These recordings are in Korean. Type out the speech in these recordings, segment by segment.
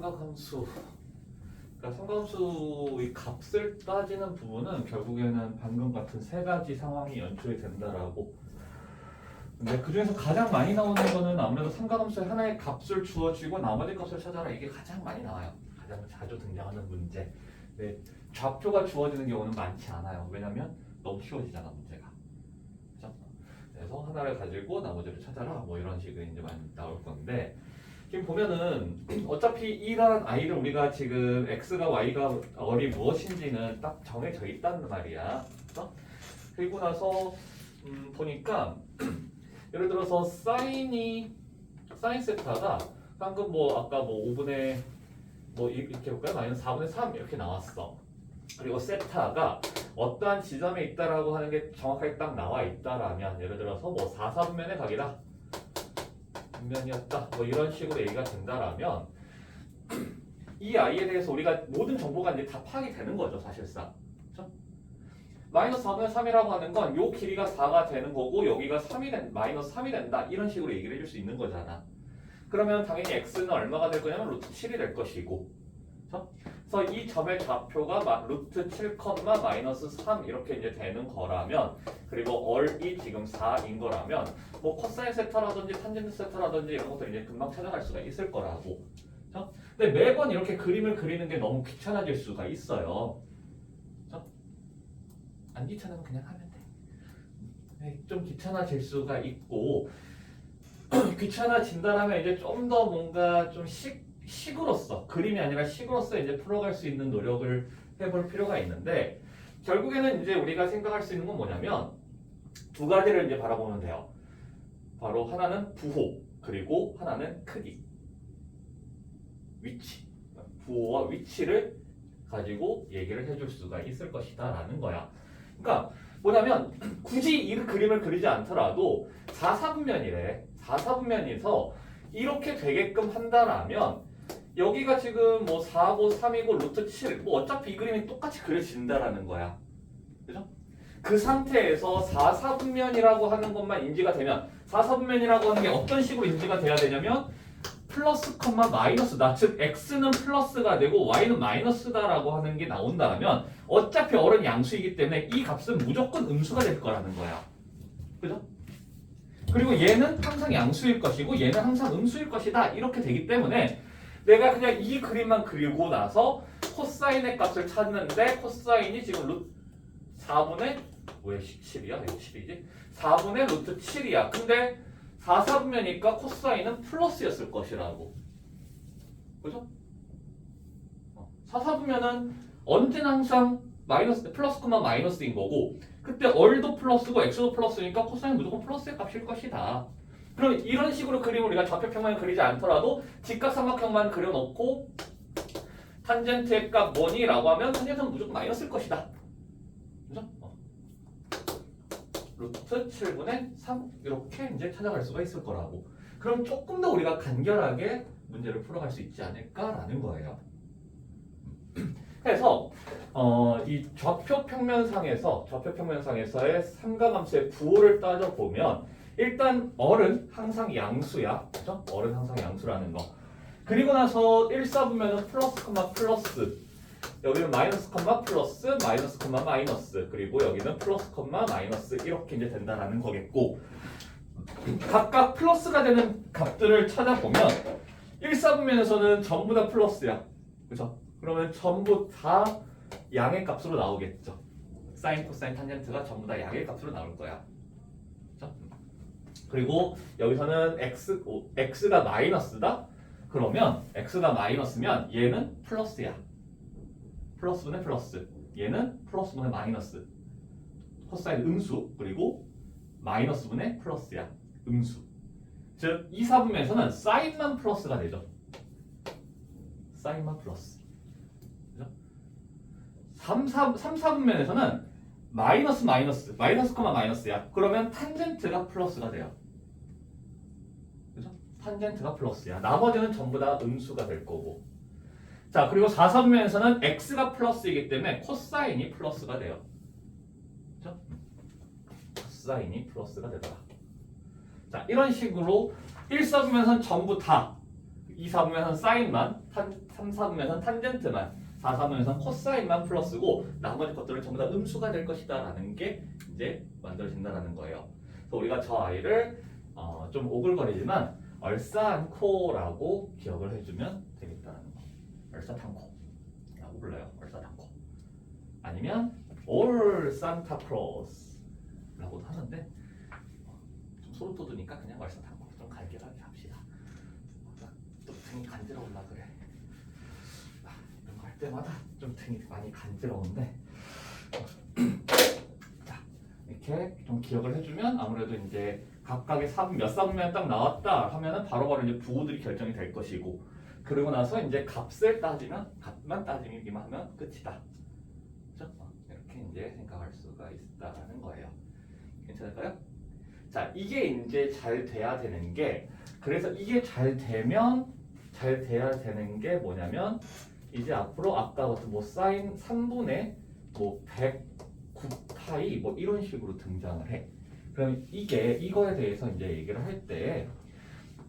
삼각함수. 그러니까 삼각함수의 값을 따지는 부분은 결국에는 방금 같은 세 가지 상황이 연출이 된다라고. 근데 그 중에서 가장 많이 나오는 거는 아무래도 삼각함수의 하나의 값을 주어지고 나머지 값을 찾아라. 이게 가장 많이 나와요. 가장 자주 등장하는 문제. 근데 좌표가 주어지는 경우는 많지 않아요. 왜냐면 너무 쉬워지잖아 문제가. 그렇죠? 그래서 하나를 가지고 나머지를 찾아라. 뭐 이런 식으로 이제 많이 나올 건데. 지금 보면은 어차피 이런 i를 우리가 지금 x가 y가 얼이 무엇인지는 딱 정해져 있단 말이야. 그렇죠? 그리고 나서 보니까 예를 들어서 사인 세타가 방금 뭐 아까 뭐 5분의 뭐 이렇게 볼까요? 마이너스 4분의 3 이렇게 나왔어. 그리고 세타가 어떠한 지점에 있다라고 하는 게 정확하게 딱 나와 있다라면 예를 들어서 뭐 4, 4분면의 각이다. 분면이었다. 뭐 이런 식으로 얘기가 된다라면 이 i에 대해서 우리가 모든 정보가 이제 다 파악이 되는 거죠, 사실상. 그렇죠? 마이너스 4분의 3이라고 하는 건 요 길이가 4가 되는 거고 여기가 3이 마이너스 3이 된다. 이런 식으로 얘기를 해줄 수 있는 거잖아. 그러면 당연히 x는 얼마가 될 거냐면 루트 7이 될 것이고. 그렇죠? 그래서 이 점의 좌표가 루트 7, 마이너스 3 이렇게 이제 되는 거라면 그리고 얼이 지금 4인 거라면 뭐 코사인 세타라든지 탄젠트 세타라든지 이런 것들 이제 금방 찾아갈 수가 있을 거라고. 그렇죠? 근데 매번 이렇게 그림을 그리는 게 너무 귀찮아질 수가 있어요. 그렇죠? 안 귀찮으면 그냥 하면 돼. 네, 좀 귀찮아질 수가 있고 귀찮아진다라면 이제 좀 더 뭔가 좀 식으로서 그림이 아니라 식으로서 이제 풀어갈 수 있는 노력을 해볼 필요가 있는데 결국에는 이제 우리가 생각할 수 있는 건 뭐냐면 두 가지를 이제 바라보면 돼요. 바로 하나는 부호 그리고 하나는 크기, 위치. 부호와 위치를 가지고 얘기를 해줄 수가 있을 것이다라는 거야. 그러니까 뭐냐면 굳이 이 그림을 그리지 않더라도 4, 4분면이래. 4, 4분면에서 이렇게 되게끔 한다라면 여기가 지금 뭐 4고 3이고 루트 7, 뭐 어차피 이 그림이 똑같이 그려진다라는 거야. 그죠? 그 상태에서 4, 4분면이라고 하는 것만 인지가 되면 4, 4분면이라고 하는 게 어떤 식으로 인지가 돼야 되냐면 플러스, 마이너스다. 즉 x는 플러스가 되고 y는 마이너스다라고 하는 게 나온다면 어차피 얼은 양수이기 때문에 이 값은 무조건 음수가 될 거라는 거야. 그죠? 그리고 얘는 항상 양수일 것이고 얘는 항상 음수일 것이다. 이렇게 되기 때문에 내가 그냥 이 그림만 그리고 나서 코사인의 값을 찾는데 코사인이 지금 4분의 왜 10이야? 이거 10이지? 4분의 루트 7이야. 근데 4, 4분면이니까 코사인은 플러스였을 것이라고. 그죠? 4, 4분면은 언제나 항상 마이너스, 플러스, 마이너스인 거고 그때 얼도 플러스고 x도 플러스니까 코사인 무조건 플러스의 값일 것이다. 그럼 이런 식으로 그림을 우리가 좌표평만 그리지 않더라도 직각삼각형만 그려놓고 탄젠트의 값 뭐니? 라고 하면 탄젠트는 무조건 마이너스일 것이다. 그죠? 루트 7분의 3 이렇게 이제 찾아갈 수가 있을 거라고. 그럼 조금 더 우리가 간결하게 문제를 풀어갈 수 있지 않을까라는 거예요. 그래서 이 좌표평면상에서의 삼각함수의 부호를 따져보면 일단 얼은 항상 양수야. 그죠? 얼은 항상 양수라는 거. 그리고 나서 1, 4분면은 플러스, 플러스. 여기는 마이너스, 플러스, 마이너스, 마이너스. 그리고 여기는 플러스, 마이너스. 이렇게 이제 된다라는 거겠고. 각각 플러스가 되는 값들을 찾아보면 1, 4분면에서는 전부 다 플러스야. 그죠? 그러면 전부 다 양의 값으로 나오겠죠. 사인, 코사인, 탄젠트가 전부 다 양의 값으로 나올 거야. 그죠? 그리고 여기서는 x가 마이너스다? 그러면 x가 마이너스면 얘는 플러스야. 플러스분의 플러스. 얘는 플러스분의 마이너스. 코사인 음수. 그리고 마이너스분의 플러스야. 음수. 즉 2, 4분면에서는 사인만 플러스가 되죠. 사인만 플러스. 그죠? 3, 4분면에서는 마이너스, 마이너스야. 그러면 탄젠트가 플러스가 돼요. 그죠? 탄젠트가 플러스야. 나머지는 전부 다 음수가 될 거고. 자, 그리고 4, 4분면에서는 x가 플러스이기 때문에 코사인이 플러스가 돼요. 그죠? 코사인이 플러스가 되더라. 자, 이런 식으로 1, 4분면에서는 전부 다 2, 4분면선 사인만, 3, 4분면선 탄젠트만, 4, 4분면선 코사인만 플러스고 나머지 것들은 전부 다 음수가 될 것이다 라는 게 이제 만들어진다는 거예요. 그래서 우리가 저 아이를 좀 오글거리지만 얼싸안코라고 기억을 해주면 되겠다는 거. 얼싸탄코라고 불러요. 얼싸탄코. 아니면 올 산타 클로스라고도 하는데 좀 소름 돋으니까 그냥 얼싸탄코 좀 간결하게 합시다. 또 등이 간지러울라 그래. 이런 거 할 때마다 좀 등이 많이 간지러운데 자, 이렇게 좀 기억을 해주면 아무래도 이제 각각의 몇 사분면 딱 나왔다 하면은 바로바로 이제 부호들이 결정이 될 것이고 그러고 나서 이제 값을 따지면 값만 따지기만 하면 끝이다. 그렇죠? 이렇게 이제 생각할 수가 있다라는 거예요. 괜찮을까요? 자, 이게 이제 잘 돼야 되는 게 그래서 이게 잘 돼야 되는 게 뭐냐면 이제 앞으로 아까 같은 뭐 사인 3분의 뭐 109파이 뭐 이런 식으로 등장을 해. 그럼 이거에 대해서 이제 얘기를 할 때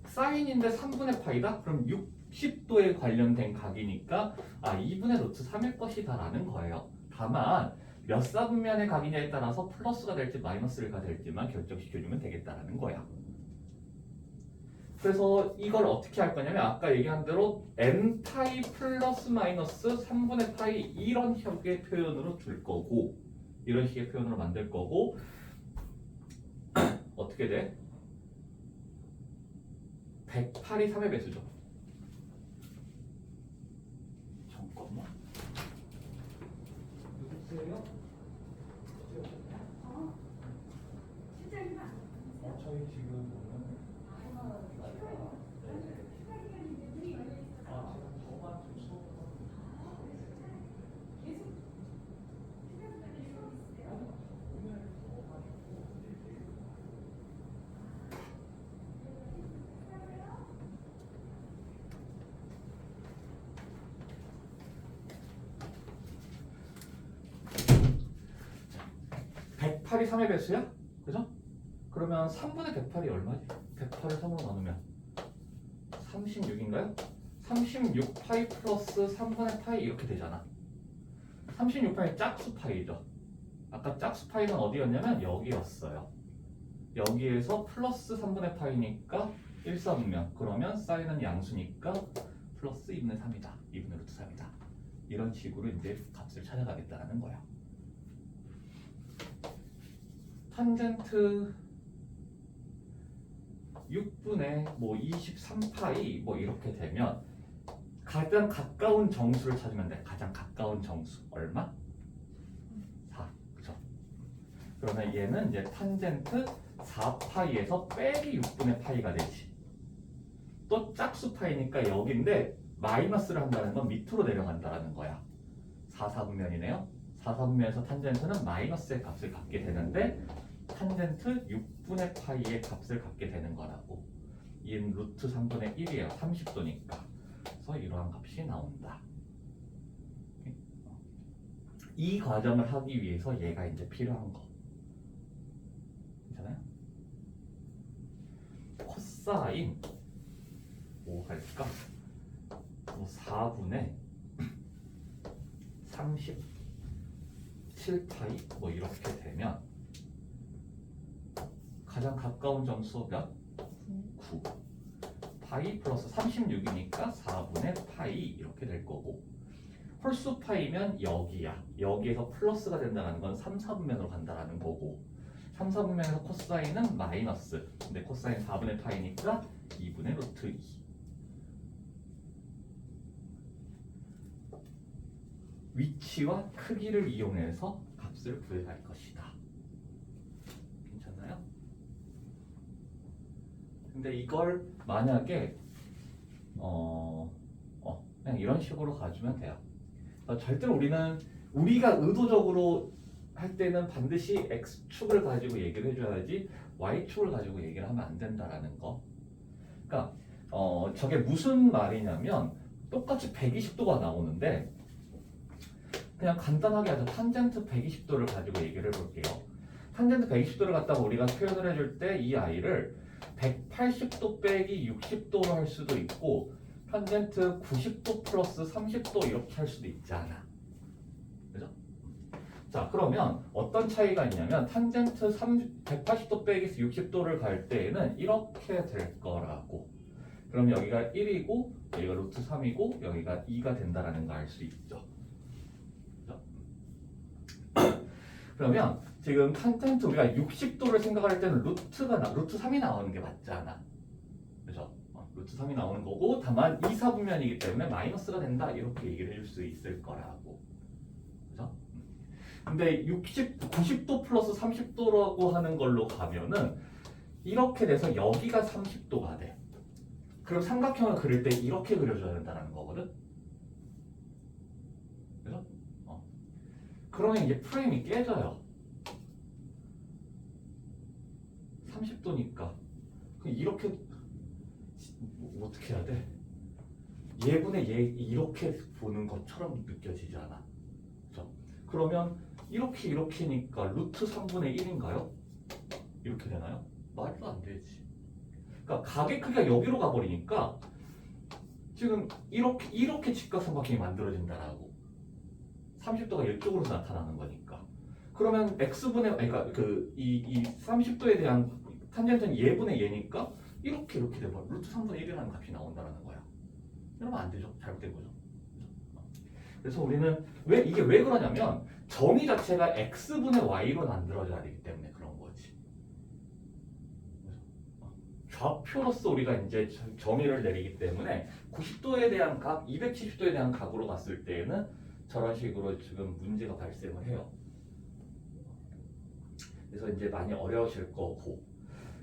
사인인데 3분의 파이다? 그럼 60도에 관련된 각이니까 2분의 루트 3일 것이다 라는 거예요. 다만 몇 사분면의 각이냐에 따라서 플러스가 될지 마이너스가 될지만 결정시켜주면 되겠다라는 거야. 그래서 이걸 어떻게 할 거냐면 아까 얘기한 대로 n파이 플러스 마이너스 3분의 파이 이런 식의 표현으로 줄 거고 이런 식의 표현으로 만들 거고 어떻게 돼? 108이 3의 배수죠. 잠깐만. 누구세요? 저희 지금 이 3의 배수야? 그죠? 그러면 3분의 108이 얼마지? 108을 3으로 나누면 36인가요? 36파이 플러스 3분의 파이 이렇게 되잖아. 36파이 짝수파이죠. 아까 짝수파이는 어디였냐면 여기였어요. 여기에서 플러스 3분의 파이니까 1, 4분면 그러면 사인은 양수니까 플러스 2분의 3이다. 2분의 루트 3이다. 이런 식으로 이제 값을 찾아가겠다는 거야. 탄젠트 6분의 뭐 23파이 뭐 이렇게 되면 가장 가까운 정수를 찾으면 돼. 가장 가까운 정수 얼마? 4. 그죠? 그러면 얘는 이제 탄젠트 4파이에서 빼기 6분의 파이가 되지. 또 짝수 파이니까 여기인데 마이너스를 한다는 건 밑으로 내려간다는 거야. 4, 4분면이네요. 4, 4분면에서 탄젠트는 마이너스의 값을 갖게 되는데 탄젠트 6분의 파이의 값을 갖게 되는 거라고. 얘는 루트 3분의 1이에요. 30도니까. 그래서 이러한 값이 나온다. 이 과정을 하기 위해서 얘가 이제 필요한 거. 괜찮아요? 코사인 뭐 할까? 뭐 4분의 37파이 뭐 이렇게 되면 가장 가까운 정수 몇? 9. 파이 플러스 36이니까 4분의 파이 이렇게 될 거고 홀수 파이면 여기야. 여기에서 플러스가 된다는 건 3, 4분면으로 간다는 거고 3, 4분면에서 코사인은 마이너스. 근데 코사인 4분의 파이니까 2분의 루트 2. 위치와 크기를 이용해서 값을 구해갈 것이다. 괜찮나요? 근데 이걸 만약에 그냥 이런 식으로 가주면 돼요. 절대로 우리가 의도적으로 할 때는 반드시 x축을 가지고 얘기를 해줘야지 y축을 가지고 얘기를 하면 안 된다라는 거. 그러니까 저게 무슨 말이냐면 똑같이 120도가 나오는데 그냥 간단하게 하자. 탄젠트 120도를 가지고 얘기를 해볼게요. 탄젠트 120도를 갖다가 우리가 표현을 해줄 때 이 아이를 180도 빼기 60도로 할 수도 있고 탄젠트 90도 플러스 30도 이렇게 할 수도 있지 않아. 그죠? 자, 그러면 어떤 차이가 있냐면 탄젠트 180도 빼기 60도를 갈 때에는 이렇게 될 거라고. 그럼 여기가 1이고 여기가 루트 3이고 여기가 2가 된다라는 거 알 수 있죠. 그죠? 그러면 지금 탄젠트 우리가 60도를 생각할 때는 루트 3이 나오는 게 맞지 않아. 그죠? 루트 3이 나오는 거고 다만 2사분면이기 때문에 마이너스가 된다 이렇게 얘기를 해줄 수 있을 거라고. 그죠? 근데 90도 플러스 30도라고 하는 걸로 가면은 이렇게 돼서 여기가 30도가 돼. 그럼 삼각형을 그릴 때 이렇게 그려줘야 된다는 거거든. 그죠? 그러면 이제 프레임이 깨져요. 30도니까. 이렇게 어떻게 해야 돼? 얘분의 얘 이렇게 보는 것처럼 느껴지지 않아. 그죠? 그러면 이렇게니까 루트 3분의 1인가요? 이렇게 되나요? 말도 안 되지. 그러니까 각의 크기가 여기로 가버리니까 지금 이렇게 직각삼각형이 만들어진다라고. 30도가 이쪽으로 나타나는 거니까. 그러면 x분의 그러니까 이 30도에 대한 탄젠트는 얘분의 얘니까 이렇게 돼버려. 루트 3분의 1이라는 값이 나온다는 거야. 이러면 안 되죠. 잘못된 거죠. 그래서 우리는 이게 왜 그러냐면 정의 자체가 x분의 y로 만들어져야 되기 때문에 그런 거지. 좌표로서 우리가 이제 정의를 내리기 때문에 90도에 대한 각, 270도에 대한 각으로 갔을 때에는 저런 식으로 지금 문제가 발생을 해요. 그래서 이제 많이 어려우실 거고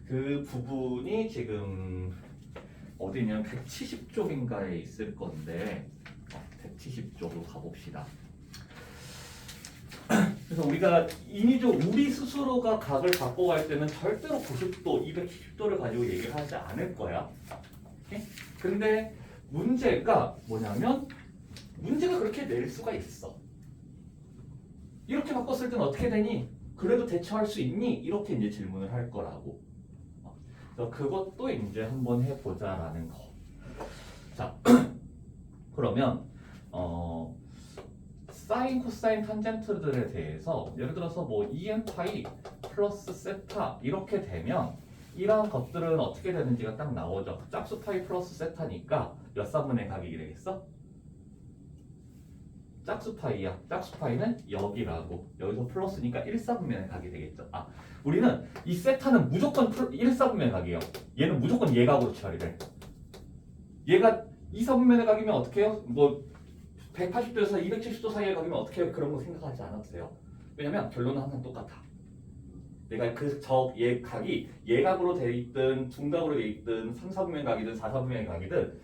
그 부분이 지금 어디냐면 170쪽인가에 있을 건데 170쪽으로 가봅시다. 그래서 우리가 인위적으로 우리 스스로가 각을 바꿔갈 때는 절대로 90도, 270도를 가지고 얘기를 하지 않을 거야. 오케이? 근데 문제가 뭐냐면 문제가 그렇게 낼 수가 있어. 이렇게 바꿨을 때는 어떻게 되니? 그래도 대처할 수 있니? 이렇게 이제 질문을 할 거라고. 그래서 그것도 이제 한번 해보자라는 거. 자, 그러면 사인, 코사인, 탄젠트들에 대해서 예를 들어서 뭐 EN 파이 플러스 세타 이렇게 되면 이러한 것들은 어떻게 되는지가 딱 나오죠. 짝수 파이 플러스 세타니까 몇 사분의 각이 되겠어? 짝수 파이야. 짝수 파이는 여기라고. 여기서 플러스니까 1사분면의 각이 되겠죠. 우리는 이 세타는 무조건 1사분면의 각이에요. 얘는 무조건 예각으로 처리를 해. 얘가 2사분면의 각이면 어떻게 해요? 뭐 180도에서 270도 사이의 각이면 어떻게 해요? 그런 거 생각하지 않아도 돼요. 왜냐면 결론은 항상 똑같아. 내가 얘 각이 예각으로 돼 있든 둔각으로 돼 있든 3사분면 각이든 4사분면 각이든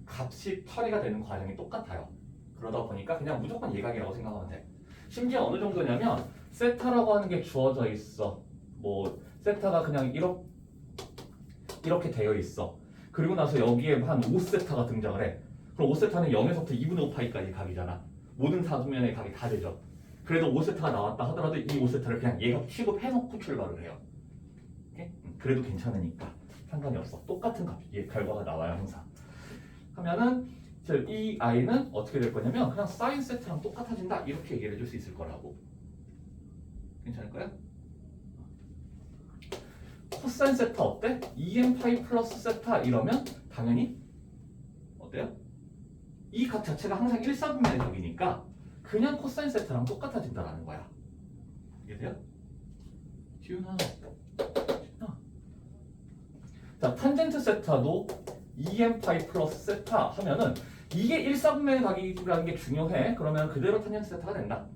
값이 처리가 되는 과정이 똑같아요. 그러다 보니까 그냥 무조건 예각이라고 생각하면 돼. 심지어 어느 정도냐면 세타라고 하는 게 주어져 있어. 뭐 세타가 그냥 이렇게 되어 있어. 그리고 나서 여기에 한 5세타가 등장을 해. 그럼 5세타는 0에서부터 2분의 5파이까지 각이잖아. 모든 사분면의 각이 다 되죠. 그래도 5세타가 나왔다 하더라도 이 5세타를 그냥 예각 취급해놓고 출발을 해요. 오케이? 그래도 괜찮으니까 상관이 없어. 똑같은 결과가 나와요 항상. 하면은 이 i는 어떻게 될 거냐면 그냥 사인 세트랑 똑같아진다 이렇게 얘기를 해줄 수 있을 거라고. 괜찮을까요? 코사인 세타 어때? 2n 파이 플러스 세타 이러면 당연히 어때요? 이 각 자체가 항상 1사분면의 각이니까 그냥 코사인 세타랑 똑같아진다라는 거야. 이해돼요? 지훈아. 자, 탄젠트 세타도 2n 파이 플러스 세타 하면은 이게 1사분면의 각이라는 게 중요해. 그러면 그대로 탄젠트 세타가 된다.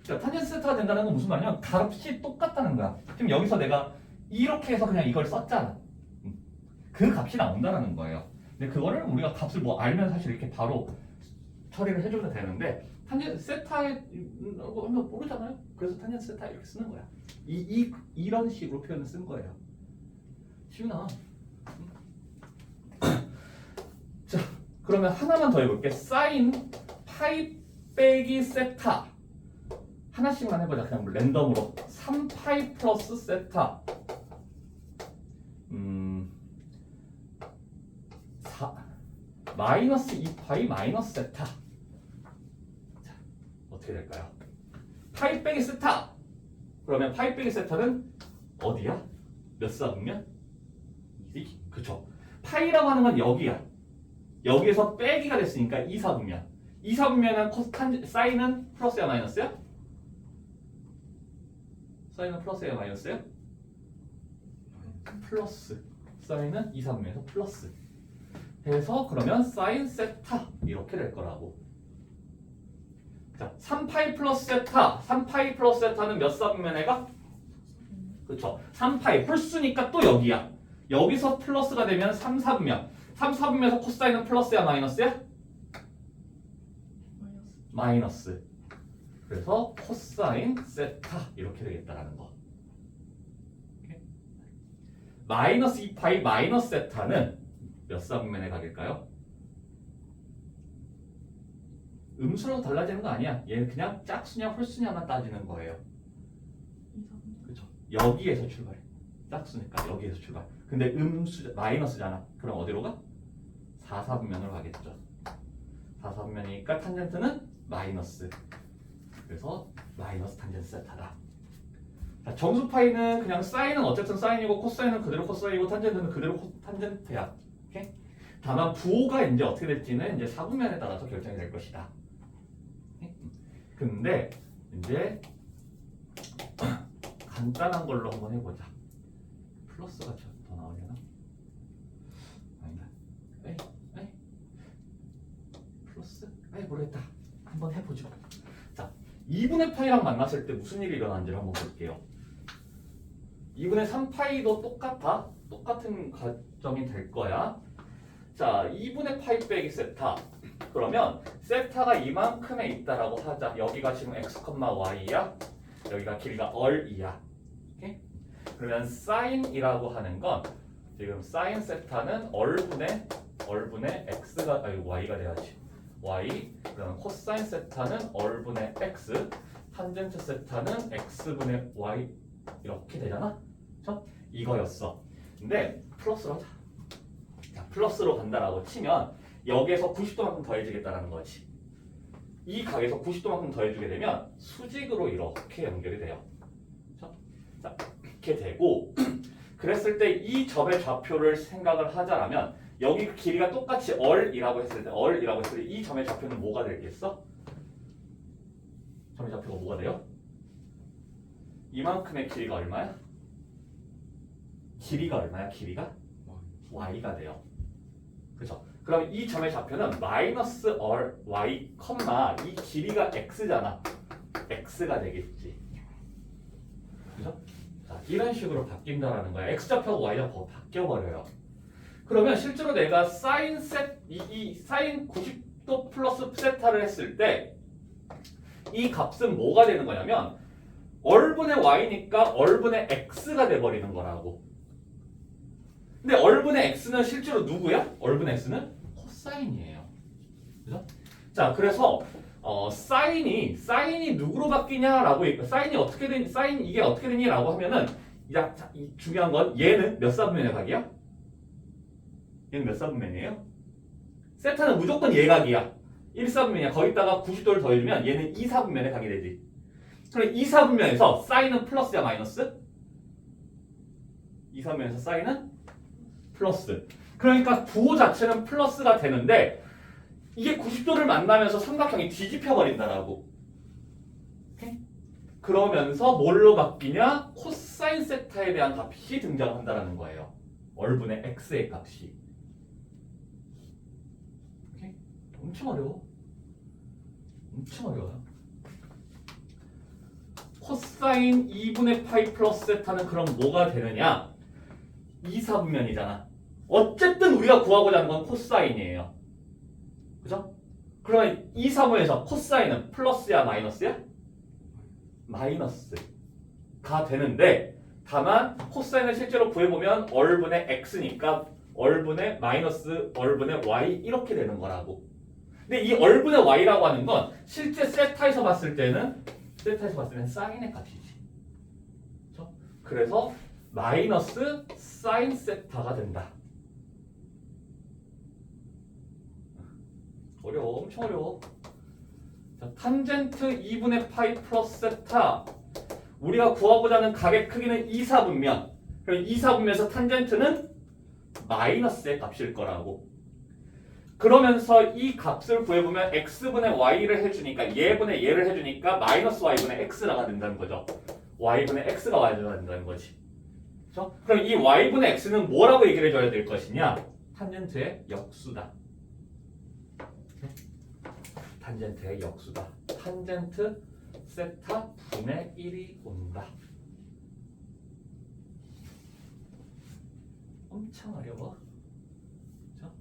자, 탄젠트 세타가 된다는 건 무슨 말이냐면 값이 똑같다는 거야. 지금 여기서 내가 이렇게 해서 그냥 이걸 썼잖아. 그 값이 나온다는 거예요. 근데 그거를 우리가 값을 뭐 알면 사실 이렇게 바로 처리를 해줘도 되는데 탄젠트 세타에 하면 모르잖아요. 그래서 탄젠트 세타 이렇게 쓰는 거야. 이런 식으로 표현을 쓴 거예요. 시윤아. 자, 그러면 하나만 더 해볼게. 사인 파이 빼기 세타 하나씩만 해보자. 그냥 랜덤으로 3파이 플러스 세타 마이너스 2파이 마이너스 세타. 자, 어떻게 될까요? 파이 빼기 세타. 그러면 파이 빼기 세타는 어디야? 몇 사분면? 그쵸. 파이라고 하는 건 여기야. 여기에서 빼기가 됐으니까 2사분면. 2사분면은 사인은 플러스야 마이너스야? 사인은 플러스야 마이너스야? 플러스. 사인은 2사분면에서 플러스. 해서 그러면 사인 세타 이렇게 될 거라고. 자, 3파이 플러스 세타. 3파이 플러스 세타는 몇 사분면에 가? 그쵸. 3파이 홀수니까 또 여기야. 여기서 플러스가 되면 3사분면. 3사분면에서 코사인은 플러스야 마이너스야? 마이너스. 그래서 코사인 세타 이렇게 되겠다라는 거. 오케이? 마이너스 2파이 마이너스 세타는 몇 사분면의 각일까요? 음수로 달라지는 거 아니야. 얘는 그냥 짝수냐 홀수냐만 따지는 거예요. 그렇죠. 여기에서 출발해. 짝수니까 여기에서 출발. 근데 음수 마이너스잖아. 그럼 어디로 가? 4사분면으로 가겠죠. 4사분면이니까 탄젠트는 마이너스. 그래서 마이너스 탄젠트 세타다. 자, 정수 파이는 그냥 사인은 어쨌든 사인이고 코사인은 그대로 코사인이고 탄젠트는 그대로 탄젠트야. 오케이? 다만 부호가 이제 어떻게 될지는 이제 사분면에 따라서 결정이 될 것이다. 오케이? 근데 이제 간단한 걸로 한번 해보자. 플러스가 더 나오려나? 아니다. 에이. 플러스? 모르겠다. 한번 해보죠. 자, 2분의 파이랑 만났을 때 무슨 일이 일어나는지를 한번 볼게요. 2분의 3파이도 똑같아. 똑같은 과정이 될 거야. 자, 2분의 파이 빼기 세타. 그러면 세타가 이만큼에 있다라고 하자. 여기가 지금 x, y야. 여기가 길이가 얼이야. 오케이? 그러면 사인이라고 하는 건 지금 사인 세타는 얼분의 x가 y가 돼야지. y. 그러면 코사인 세타는 얼분의 x. 탄젠트 세타는 x분의 y 이렇게 되잖아. 그렇죠? 이거였어. 근데 플러스로 하자. 자, 플러스로 간다라고 치면 여기에서 90도만큼 더해주겠다라는 거지. 이 각에서 90도만큼 더해주게 되면 수직으로 이렇게 연결이 돼요. 그렇죠? 자, 이렇게 되고 그랬을 때 이 점의 좌표를 생각을 하자라면 여기 길이가 똑같이 얼이라고 했을 때 이 점의 좌표는 뭐가 되겠어? 점의 좌표가 뭐가 돼요? 이만큼의 길이가 얼마야? 길이가 얼마야? 길이가? y가 돼요. 그렇죠? 그럼 이 점의 좌표는 마이너스 y, 이 길이가 x잖아. x가 되겠지. 그죠? 자, 이런 식으로 바뀐다라는 거야. x좌표하고 y좌표가 바뀌어버려요. 그러면 실제로 내가 사인 사인 90도 플러스 세타를 했을 때 이 값은 뭐가 되는 거냐면 얼분의 y니까 얼분의 x가 돼버리는 거라고. 근데 얼분의 x는 실제로 누구야? 얼분의 x는 코사인이에요. 그죠? 자, 그래서 사인이 누구로 바뀌냐라고 사인이 어떻게 되니? 사인 이게 어떻게 되니라고 하면은 이 중요한 건 얘는 몇 사분면의 각이야? 얘는 몇 사분면이에요? 세타는 무조건 예각이야. 1사분면이야. 거기다가 90도를 더해주면 얘는 2사분면의 각이 되지. 그럼 2사분면에서 사인은 플러스야 마이너스? 2사분면에서 사인은 플러스. 그러니까 부호 자체는 플러스가 되는데 이게 90도를 만나면서 삼각형이 뒤집혀 버린다라고. 오케이? 그러면서 뭘로 바뀌냐? 코사인 세타에 대한 값이 등장한다라는 거예요. 얼분의 x의 값이. 오케이? 엄청 어려워. 엄청 어려워요. 코사인 2분의 파이 플러스 세타는 그럼 뭐가 되느냐? 2사분면이잖아. 어쨌든 우리가 구하고자 하는 건 코사인이에요. 그죠? 그러면 2사분면에서 코사인은 플러스야 마이너스야? 마이너스가 되는데 다만 코사인을 실제로 구해보면 얼분의 x니까 얼분의 마이너스 얼분의 y 이렇게 되는 거라고. 근데 이 얼분의 y라고 하는 건 실제 세타에서 봤을 때는 사인의 값이지. 그렇죠? 그래서 마이너스 사인 세타가 된다. 어려워. 엄청 어려워. 자, 탄젠트 2분의 파이 플러스 세타. 우리가 구하고자 하는 각의 크기는 2사분면. 그럼 2사분면에서 탄젠트는 마이너스의 값일 거라고. 그러면서 이 값을 구해보면 x분의 y를 해주니까 얘분의 얘를 해주니까 마이너스 y분의 x가 된다는 거죠. y분의 x가 와야 된다는 거지. 그렇죠? 그럼 이 y분의 x는 뭐라고 얘기를 해줘야 될 것이냐? 탄젠트의 역수다. 탄젠트의 역수다. 탄젠트 세타 분의 1이 온다. 엄청 어려워. 그렇죠?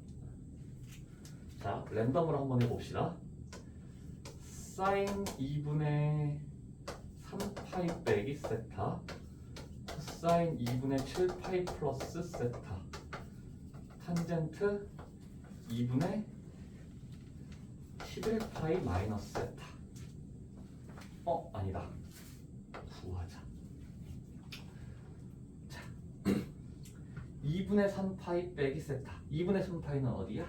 자, 랜덤으로 한번 해봅시다. 사인 2분의 3파이 빼기 세타, 코사인 2분의 7파이 플러스 세타, 탄젠트 2분의 11파이 마이너스 세타. 아니다. 구하자. 자, 2분의 3파이 빼기 세타. 2분의 3파이는 어디야?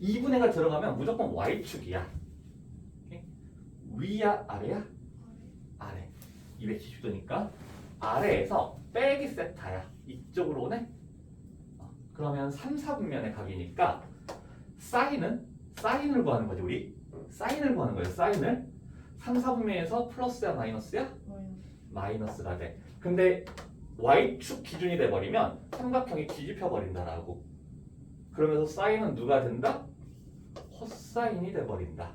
2분의가 들어가면 무조건 y축이야. 위야 아래야? 아래. 270도니까 아래에서 빼기 세타야. 이쪽으로 오네? 그러면 3, 4분면의 각이니까 사인을 구하는 거지 우리. 사인을 구하는 거예요. 사인을 3, 4분면에서 플러스야 마이너스야? 마이너스가 돼. 근데 y축 기준이 돼버리면 삼각형이 뒤집혀 버린다라고. 그러면서 사인은 누가 된다? 코사인이 돼버린다.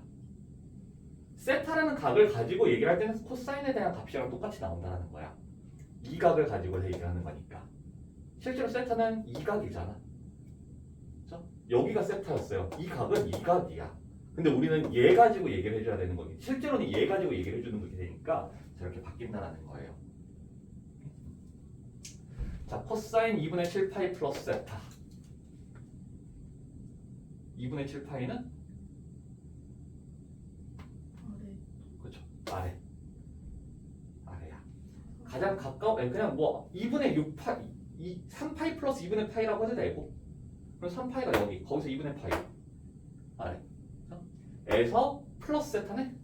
세타라는 각을 가지고 얘기를 할 때는 코사인에 대한 값이랑 똑같이 나온다는 거야. 이 각을 가지고 얘기를 하는 거니까. 실제로 세타는 이 각이잖아. 그렇죠? 여기가 세타였어요. 이 각은 이 각이야. 근데 우리는 얘 가지고 얘기를 해줘야 되는 거기. 실제로는 얘 가지고 얘기를 해주는 거게 되니까 저렇게 바뀐다는 거예요. 자, 코사인 2분의 7파이 플러스 세타. 2분의 7파이는? 그렇죠. 아래야. 가장 가까워. 그냥 뭐 2분의 6파이, 3파이 플러스 2분의 파이라고 해도 되고. 그럼 3파이가 여기. 거기서 2분의 파이. 아래. 에서 플러스 세타네?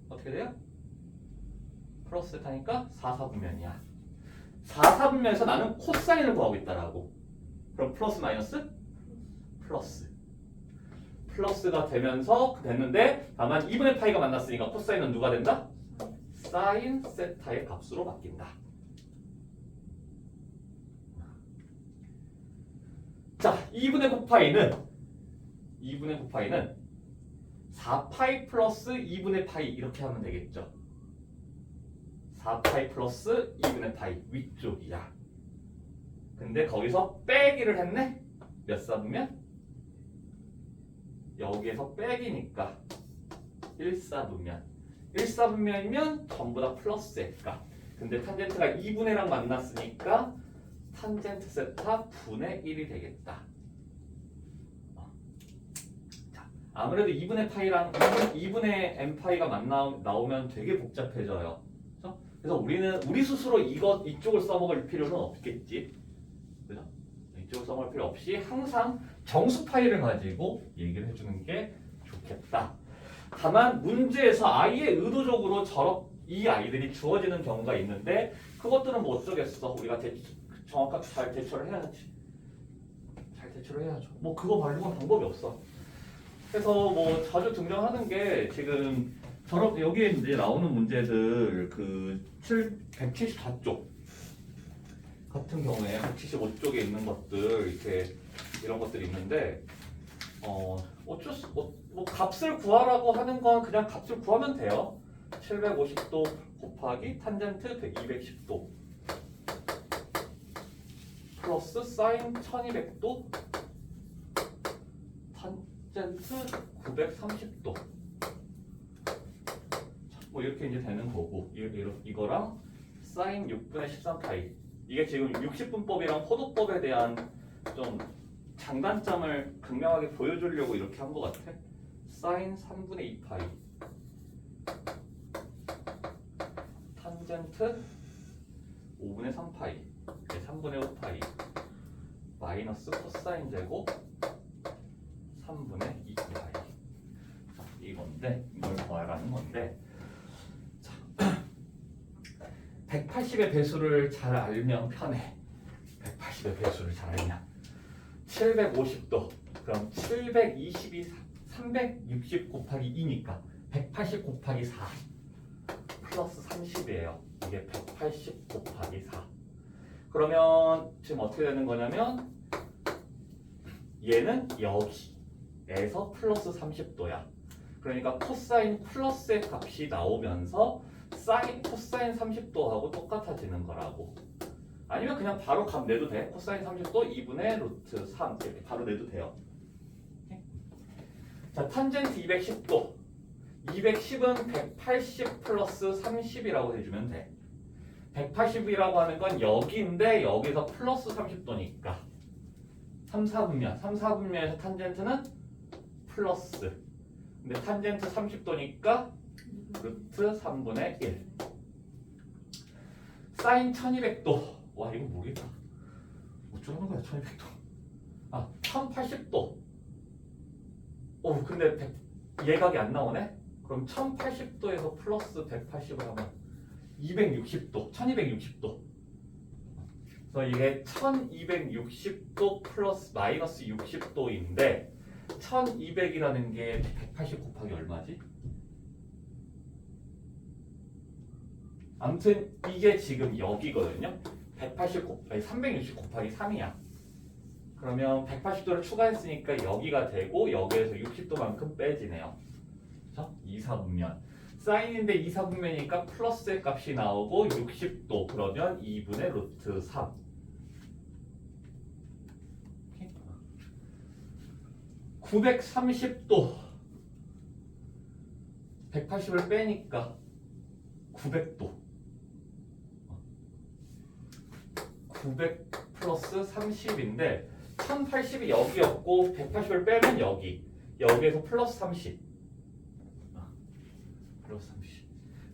어떻게 돼요? 플러스 세타니까 4, 4분면이야. 4, 4분면에서 나는 코사인을 구하고 있다라고. 그럼 플러스 마이너스? 플러스. 플러스가 되면서 됐는데 다만 2분의 파이가 만났으니까 코사인은 누가 된다? 사인 세타의 값으로 바뀐다. 자, 2분의 9파이는 4파이 플러스 2분의 파이 이렇게 하면 되겠죠. 4파이 플러스 2분의 파이 위쪽이야. 근데 거기서 빼기를 했네? 몇 사분면? 여기에서 빼기니까 1사분면. 1사분면이면 전부 다 플러스일까. 근데 탄젠트가 2분의랑 만났으니까 탄젠트 세타 분의 1이 되겠다. 자, 아무래도 2분의 파이랑 2분의 n파이가 나오면 되게 복잡해져요. 그렇죠? 그래서 우리 스스로 이쪽을 써먹을 필요는 없겠지. 그죠? 이쪽을 써먹을 필요 없이 항상 정수 파이를 가지고 얘기를 해주는 게 좋겠다. 다만 문제에서 아예 의도적으로 이 아이들이 주어지는 경우가 있는데 그것들은 뭐 어쩌겠어. 우리가 정확하게 잘 대처를 해야지. 잘 대처를 해야죠. 뭐 그거 말고는 방법이 없어. 그래서 뭐 자주 등장하는 게 지금 여기에 이제 나오는 문제들 174쪽 같은 경우에 175쪽에 있는 것들 이렇게 이런 것들이 있는데 뭐 값을 구하라고 하는 건 그냥 값을 구하면 돼요. 750도 곱하기 탄젠트 210도 플러스 사인 1200도 탄젠트 930도 뭐 이렇게 이제 되는 거고 이거랑 사인 6분의 13파이 이게 지금 60분법이랑 호도법에 대한 좀 장단점을 극명하게 보여주려고 이렇게 한 것 같아. 사인 3분의 2파이 탄젠트 5분의 3파이 3분의 5파이 마이너스 코사인 제곱 3분의 2y. 이건데 이걸 구하라는 건데, 자, 180의 배수를 잘 알면 편해. 180의 배수를 잘 알면 750도. 그럼 722 360 곱하기 2니까 180 곱하기 4 플러스 30이에요. 이게 180 곱하기 4. 그러면 지금 어떻게 되는 거냐면 얘는 여기에서 플러스 30도야. 그러니까 코사인 플러스의 값이 나오면서 사인 코사인 30도하고 똑같아지는 거라고. 아니면 그냥 바로 값 내도 돼. 코사인 30도 2분의 루트 3 이렇게 바로 내도 돼요. 자, 탄젠트 210도. 210은 180 플러스 30이라고 해주면 돼. 180이라고 하는 건 여기인데 여기서 플러스 30도니까 3, 4분면. 3, 4분면에서 탄젠트는 플러스. 근데 탄젠트 30도니까 루트 3분의 1. 사인 1200도. 와, 이거 모르겠다. 어쩌는 거야, 1200도. 아, 1080도. 오, 근데 예각이 안 나오네? 그럼 1080도에서 플러스 180을 하면 260도, 1260도. 그래서 이게 1260도 플러스 마이너스 60도인데 1200이라는 게 180 곱하기 얼마지? 아무튼 이게 지금 여기거든요. 360 곱하기 3이야. 그러면 180도를 추가했으니까 여기가 되고 여기에서 60도만큼 빼지네요. 그렇죠? 2, 4분면. 사인인데 2, 4분면이니까 플러스의 값이 나오고 60도. 그러면 2분의 루트 3. 930도. 180을 빼니까 900도. 900 플러스 30인데 1080이 여기였고 180을 빼면 여기에서 플러스 30. 플러스 30.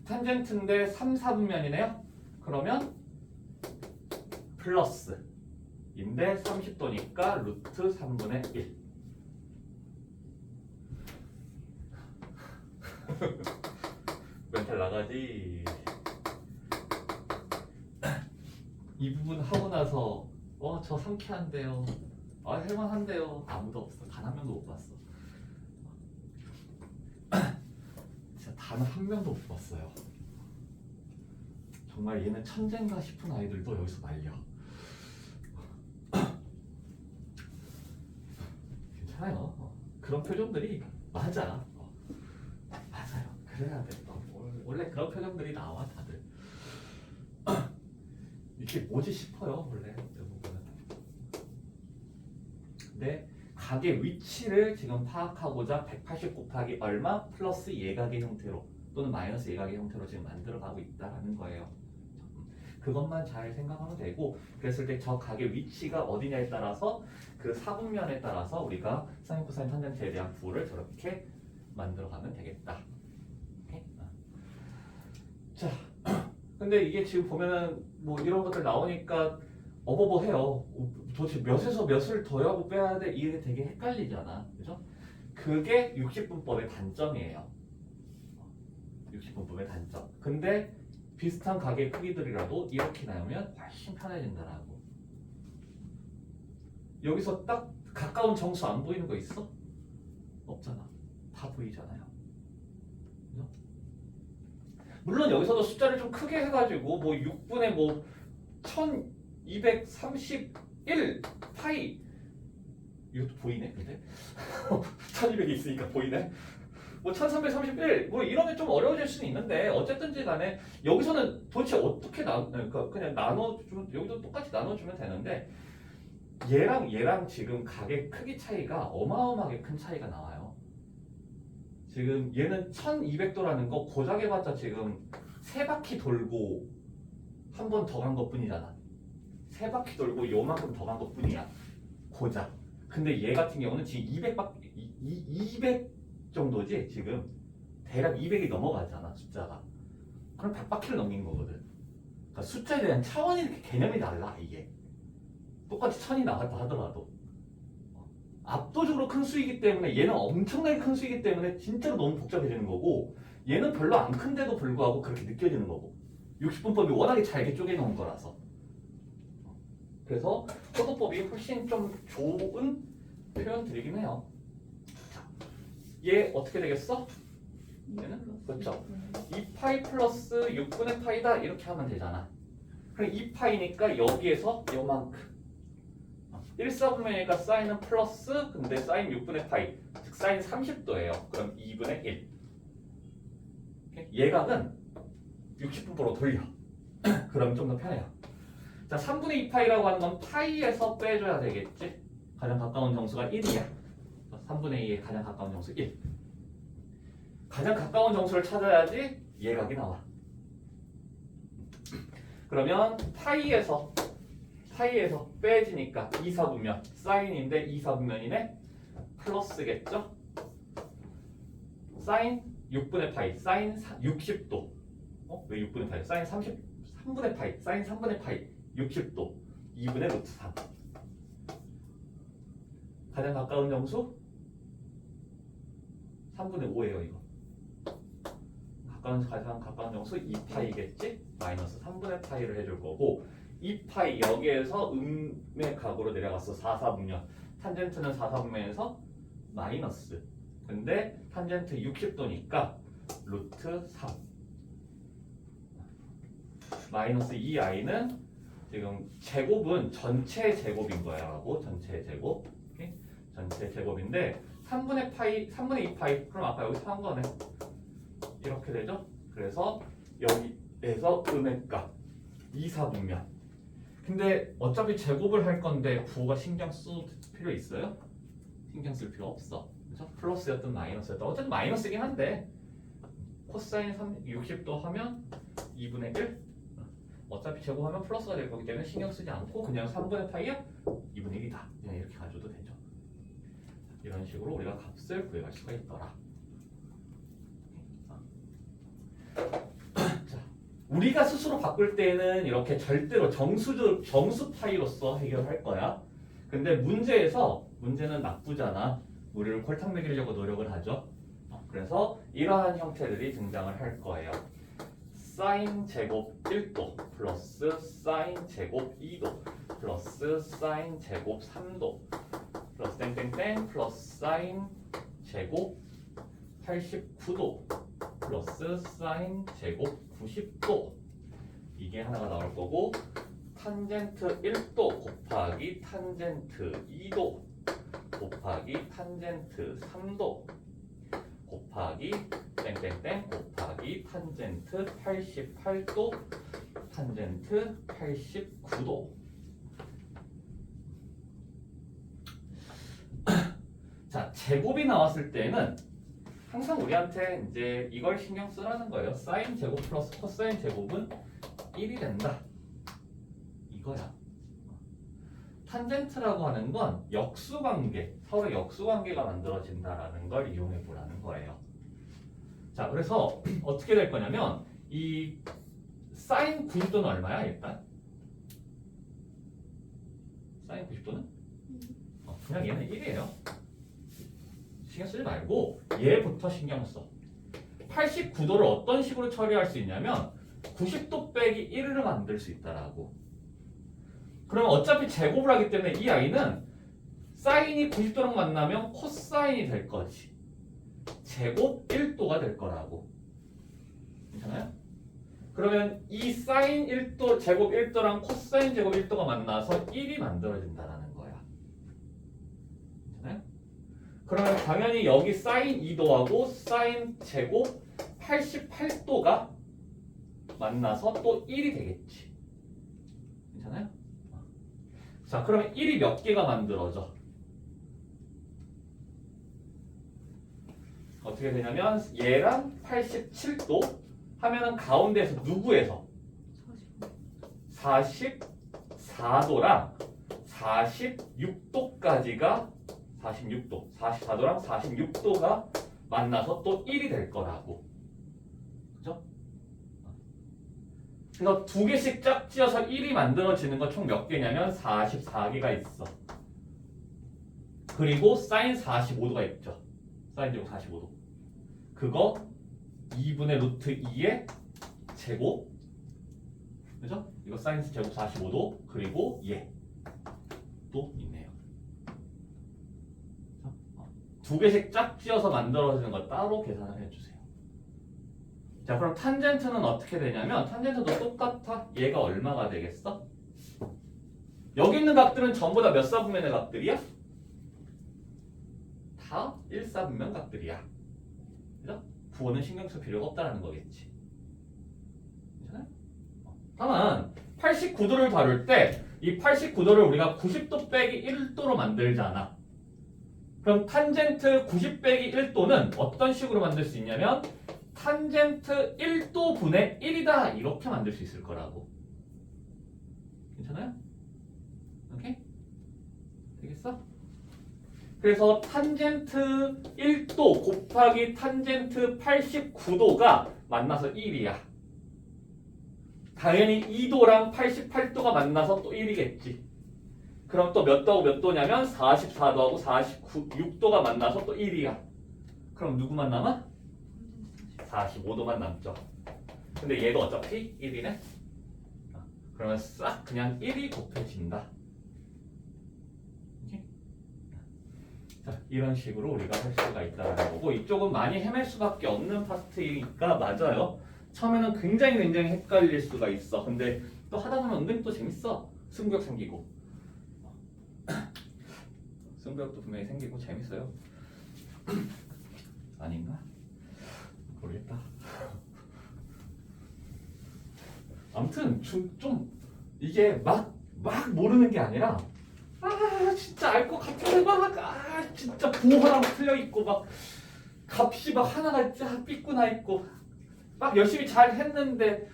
탄젠트인데 3, 4분면이네요. 그러면 플러스인데 30도니까 루트 3분의 1. 멘탈 나가지. 이 부분 하고 나서 저 상쾌한데요. 할만한데요. 아무도 없어. 단 한 명도 못 봤어. 진짜 단 한 명도 못 봤어요. 정말 얘는 천재인가 싶은 아이들도 여기서 말려. 괜찮아요. 그런 표정들이 맞아. 맞아요. 그래야 돼. 원래 그런 표정들이 나와 다들. 이게 뭐지 싶어요 원래 대부분은. 근데 각의 위치를 지금 파악하고자 180 곱하기 얼마 플러스 예각의 형태로 또는 마이너스 예각의 형태로 지금 만들어가고 있다라는 거예요. 그것만 잘 생각하면 되고, 그랬을 때 저 각의 위치가 어디냐에 따라서 그 사분면에 따라서 우리가 사인 코사인 탄젠트에 대한 부호를 저렇게 만들어가면 되겠다. 오케이? 자, 근데 이게 지금 보면은 뭐 이런 것들 나오니까 어버버해요. 도대체 몇에서 몇을 더하고 빼야 돼? 이게 되게 헷갈리잖아. 그죠? 그게 60분법의 단점이에요. 60분법의 단점. 근데 비슷한 가게 크기들이라도 이렇게 나오면 훨씬 편해진다라고. 여기서 딱 가까운 정수 안 보이는 거 있어? 없잖아. 다 보이잖아요. 그죠? 물론 여기서도 숫자를 좀 크게 해가지고 뭐 6분의 뭐 1231 파이 이것도 보이네 근데 1200이 있으니까 보이네. 뭐 1331 뭐 이러면 좀 어려워질 수는 있는데 어쨌든지 간에 여기서는 도대체 어떻게 그러니까 그냥 나눠주면 여기도 똑같이 나눠주면 되는데 얘랑 지금 각의 크기 차이가 어마어마하게 큰 차이가 나와요. 지금 얘는 1200도라는 거 고작 해봤자 지금 3바퀴 돌고 한 번 더 간 것 뿐이잖아. 3바퀴 돌고 요만큼 더 간 것 뿐이야. 고작. 근데 얘 같은 경우는 지금 200 정도지 지금. 대략 200이 넘어가잖아 숫자가. 그럼 100바퀴를 넘긴 거거든. 그러니까 숫자에 대한 차원이 이렇게 개념이 달라 이게. 똑같이 1000이 나갔다 하더라도. 압도적으로 큰 수이기 때문에 얘는 엄청나게 큰 수이기 때문에 진짜로 너무 복잡해지는 거고 얘는 별로 안 큰데도 불구하고 그렇게 느껴지는 거고 60분법이 워낙에 잘게 쪼개놓은 거라서 그래서 포도법이 훨씬 좀 좋은 표현들이긴 해요. 자, 얘 어떻게 되겠어? 얘는 그렇죠. 2파이 플러스 6분의 파이다 이렇게 하면 되잖아. 그럼 2파이니까 여기에서 요만큼 1/4분면이니까 사인은 플러스 근데 사인 6분의 파이 즉 사인 30도예요. 그럼 2분의 1 예각은 60분법으로 돌려. 그럼 좀 더 편해요. 자 3분의 2파이라고 하는 건 파이에서 빼줘야 되겠지. 가장 가까운 정수가 1이야. 3분의 2에 가장 가까운 정수 1. 가장 가까운 정수를 찾아야지 예각이 나와. 그러면 파이에서 빼지니까 2/4분면 사인인데 2/4분면이네 플러스겠죠? 사인 6분의 파이 사인 60도 왜 6분의 파이? 사인 3분의 파이 사인 3분의 파이 60도 2분의 루트 3 가장 가까운 정수 3분의 5예요 이거 가장 가까운 정수 2파이겠지? 마이너스 3분의 파이를 해줄 거고 2파이 여기에서 음의 각으로 내려갔어 4/4분면 탄젠트는 4/4분면에서 마이너스 근데 탄젠트 60도니까 루트 3 마이너스 2i는 지금 제곱은 전체 제곱인 거야 라고 전체 제곱 오케이? 전체 제곱인데 3분의 2파이 그럼 아까 여기서 한 거네 이렇게 되죠? 그래서 여기에서 음의 값 2/4분면 근데 어차피 제곱을 할 건데 부호가 신경 쓸 필요 있어요? 신경 쓸 필요 없어. 그렇죠? 플러스였든 마이너스였든 어쨌든 마이너스긴 한데 코사인 60도 하면 2분의 1 어차피 제곱하면 플러스가 될 거기 때문에 신경 쓰지 않고 그냥 3분의 파이야? 2분의 1이다. 그냥 이렇게 가져도 되죠. 이런 식으로 우리가 값을 구해갈 수가 있더라. 우리가 스스로 바꿀 때는 이렇게 절대로 정수 파이로서 해결할 거야. 근데 문제는 나쁘잖아. 우리를 콜탕 먹이려고 노력을 하죠. 그래서 이러한 형태들이 등장을 할 거예요. 사인 제곱 1도 플러스 사인 제곱 2도 플러스 사인 제곱 3도 플러스 땡땡땡 플러스 사인 제곱 89도 플러스 사인 제곱 90도 이게 하나가 나올 거고 탄젠트 1도 곱하기 탄젠트 2도 곱하기 탄젠트 3도 곱하기 땡땡땡 곱하기 탄젠트 88도 탄젠트 89도 자 제곱이 나왔을 때는 항상 우리한테 이제 이걸 신경 쓰라는 거예요. 사인 제곱 플러스 코사인 제곱은 1이 된다. 이거야. 탄젠트라고 하는 건 역수관계, 서로 역수관계가 만들어진다라는 걸 이용해 보라는 거예요. 자, 그래서 어떻게 될 거냐면 이 사인 90도는 얼마야 일단? 사인 90도는? 그냥 얘는 1이에요. 신경 쓰지 말고 얘부터 신경 써. 89도를 어떤 식으로 처리할 수 있냐면 90도 빼기 1을 만들 수 있다라고. 그러면 어차피 제곱을 하기 때문에 이 아이는 사인이 90도랑 만나면 코사인이 될 거지. 제곱 1도가 될 거라고. 괜찮아요? 그러면 이 사인 1도, 제곱 1도랑 코사인 제곱 1도가 만나서 1이 만들어진다라는 거야. 괜찮아요? 그러면 당연히 여기 사인 2도하고 사인 제곱 88도가 만나서 또 1이 되겠지. 괜찮아요? 자, 그러면 1이 몇 개가 만들어져? 어떻게 되냐면 얘랑 87도 하면은 가운데에서 누구에서? 44도랑 46도까지가 46도, 44도랑 46도가 만나서 또 1이 될 거라고. 그죠? 그래서 두 개씩 짝지어서 1이 만들어지는 건 총 몇 개냐면 44개가 있어. 그리고 사인 45도가 있죠. 사인 제곱 45도. 그거 2분의 루트 2의 제곱. 그죠? 이거 사인 제곱 45도. 그리고 얘. 또 있네요. 두 개씩 짝 지어서 만들어지는 거 따로 계산을 해주세요. 자, 그럼 탄젠트는 어떻게 되냐면 탄젠트도 똑같아. 얘가 얼마가 되겠어? 여기 있는 각들은 전부 다 몇 사분면의 각들이야? 다 1사분면 각들이야. 그죠? 부호는 신경 쓸 필요가 없다는 거겠지. 괜찮아요? 다만 89도를 다룰 때 이 89도를 우리가 90도 빼기 1도로 만들잖아. 그럼 탄젠트 90 빼기 1도는 어떤 식으로 만들 수 있냐면 탄젠트 1도 분의 1이다 이렇게 만들 수 있을 거라고. 괜찮아요? 오케이? 되겠어? 그래서 탄젠트 1도 곱하기 탄젠트 89도가 만나서 1이야. 당연히 2도랑 88도가 만나서 또 1이겠지. 그럼 또 몇 도하고 몇 도냐면 44도하고 46도가 만나서 또 1이야. 그럼 누구만 남아? 45도만 남죠. 근데 얘도 어차피 1이네. 그러면 싹 그냥 1이 곱해진다. 오케이? 자, 이런 식으로 우리가 할 수가 있다는 거고 이쪽은 많이 헤맬 수밖에 없는 파트이니까 맞아요. 처음에는 굉장히 헷갈릴 수가 있어. 근데 또 하다 보면 은근히 또 재밌어. 승부욕 생기고. 승부욕도 분명히 생기고 재밌어요. 아닌가? 모르겠다. 아무튼 좀 이게 막 모르는 게 아니라 진짜 알 것 같은데 진짜 부호랑 틀려 있고 막 값이 막 하나가 쫙 삐꾸나 있고 막 열심히 잘 했는데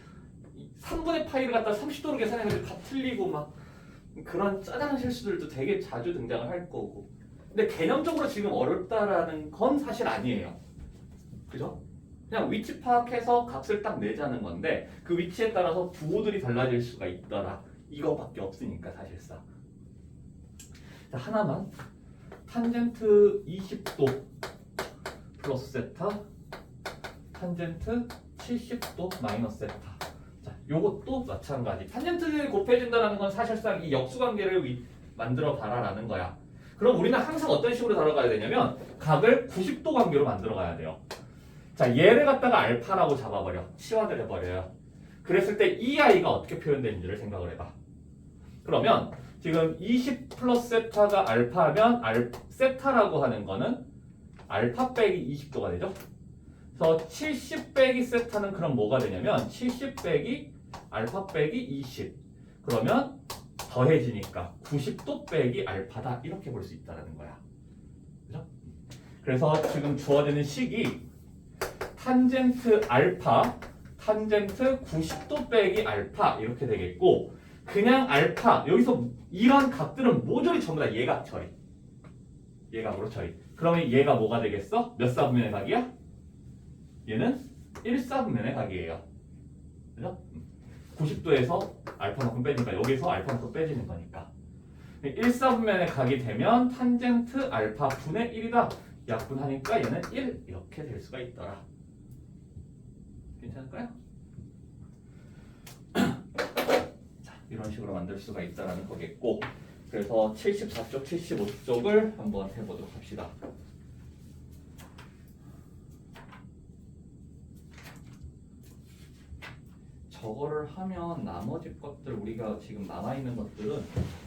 3분의 파이를 갖다 30도로 계산해가지고 다 틀리고 막 그런 짜잘한 실수들도 되게 자주 등장을 할 거고. 근데 개념적으로 지금 어렵다라는 건 사실 아니에요. 그죠? 그냥 위치 파악해서 값을 딱 내자는 건데 그 위치에 따라서 부호들이 달라질 수가 있더라. 이거밖에 없으니까 사실상. 자, 하나만. 탄젠트 20도 플러스 세타, 탄젠트 70도 마이너스 세타. 자, 요것도 마찬가지. 탄젠트 곱해진다는 건 사실상 이 역수관계를 만들어 봐라라는 거야. 그럼 우리는 항상 어떤 식으로 다뤄가야 되냐면 각을 90도 관계로 만들어 가야 돼요. 자, 얘를 갖다가 알파라고 잡아버려. 치환을 해버려요. 그랬을 때 이 아이가 어떻게 표현되는지를 생각을 해봐. 그러면 지금 20 플러스 세타가 알파면 세타라고 하는 거는 알파 빼기 20도가 되죠. 그래서 70 빼기 세타는 그럼 뭐가 되냐면 70 빼기 알파 빼기 20. 그러면 더해지니까 90도 빼기 알파다 이렇게 볼 수 있다는 거야. 그죠? 그래서 지금 주어지는 식이 탄젠트 알파, 탄젠트 90도 빼기 알파 이렇게 되겠고 그냥 알파 여기서 이런 값들은 모조리 전부 다 얘가 처리. 얘값으로 처리. 그러면 얘가 뭐가 되겠어? 몇 사분면의 각이야? 얘는 1사분면의 각이에요. 그죠? 90도에서 알파만큼 빼니까 여기서 알파만큼 빼지는 거니까 1사분면의 각이 되면 탄젠트 알파 분의 1이다. 약분하니까 얘는 1 이렇게 될 수가 있더라. 괜찮을까요? 자, 이런 식으로 만들 수가 있다는 거겠고 그래서 74쪽, 75쪽을 한번 해보도록 합시다. 저거를 하면 나머지 것들 우리가 지금 남아있는 것들은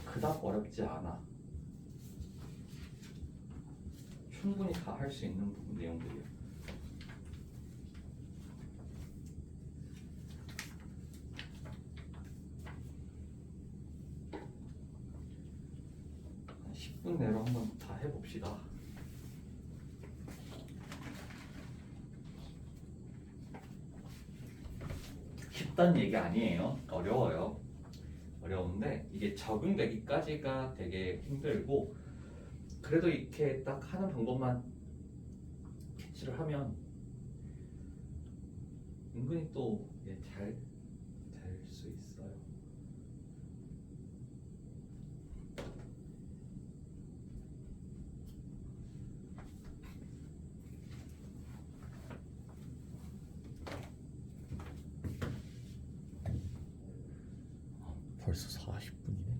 그닥 어렵지 않아. 충분히 다 할 수 있는 부분 내용들이야. 한 10분 내로 한번 다 해봅시다. 쉽다는 얘기 아니에요. 어려워요. 어려운데 이게 적응되기까지가 되게 힘들고 그래도 이렇게 딱 하는 방법만 캐치를 하면 은근히 또 잘 될 수 있어요. 벌써 40분이네.